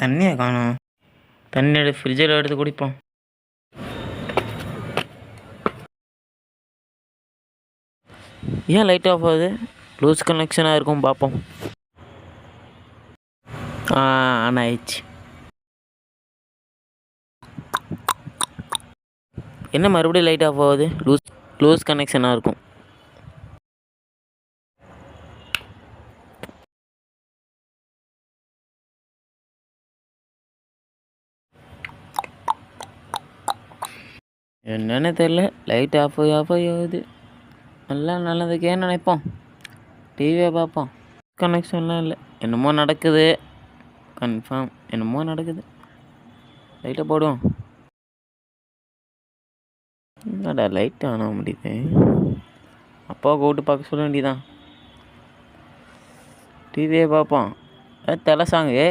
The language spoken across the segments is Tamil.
தண்ணியை காணும். தண்ணி ஃப்ரிட்ஜில் எடுத்து குடிப்போம். ஏன் லைட் ஆஃப் ஆகுது? லூஸ் கனெக்ஷனாக இருக்கும், பார்ப்போம். ஆன் ஆயிடுச்சு. என்ன மறுபடியும் லைட் ஆஃப் ஆகுது? லூஸ் கனெக்ஷனாக இருக்கும். என்னென்னு தெரில, லைட் ஆஃப் ஆகுது. எல்லாம் நல்லதுக்கே நினைப்போம். டிவியை பார்ப்போம். கனெக்ஷன்லாம் இல்லை. என்னமோ நடக்குது, கன்ஃபார்ம் என்னமோ நடக்குது. லைட்டை போடுவோம். என்னடா லைட் ஆன் ஆக முடியுது? அப்பாவை கூப்பிட்டு பார்க்க சொல்ல வேண்டியதான். டிவியை பார்ப்போம். தலை சாங்கு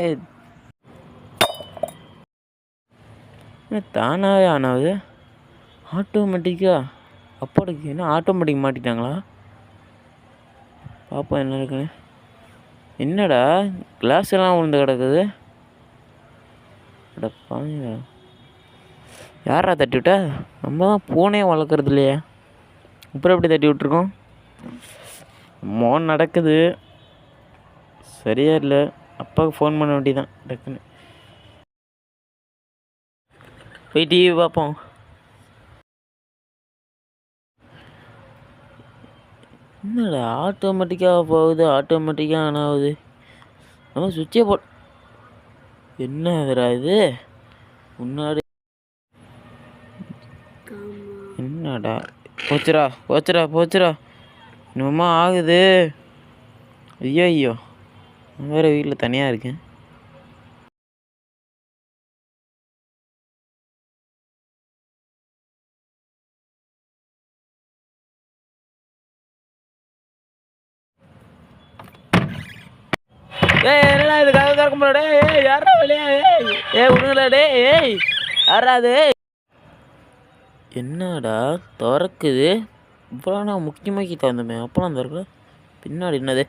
தானாகவே ஆன் ஆகுது. ஆட்டோமேட்டிக்காக அப்பாவுக்கு என்ன ஆட்டோமேட்டிக் மாட்டிட்டாங்களா? பார்ப்போம் என்ன இருக்குன்னு. என்னடா கிளாஸ் எல்லாம் விழுந்து கிடக்குது. பாருங்க, யாரா தட்டி விட்டா? நம்ம தான் பூனையே வளர்க்குறது இல்லையா, அப்புறம் எப்படி தட்டி விட்ருக்கோம்? மோன் நடக்குது, சரியா இல்லை. அப்பாவுக்கு ஃபோன் பண்ண வேண்டியதான் டக்குன்னு. போய் டிவி பார்ப்போம். என்னடா ஆட்டோமேட்டிக்காக போகுது, ஆட்டோமேட்டிக்காக ஆன் ஆகுது. நம்ம சுவிட்சே என்ன இதுடா இது? முன்னாடி என்னடா போச்சுரா இன்னுமா ஆகுது. ஐயோ நான் வேறு வீட்டில் தனியாக இருக்கேன். என்னடா இது? கதவு திறக்க முடியல. யாரா வெளியே? விடுங்களா யாரா அது? என்னடா திறக்குது? இவ்வளோ நான் முக்கியமாக்கிட்ட வந்தோமே, அப்போலாம் திறக்கல. பின்னாடி என்னது?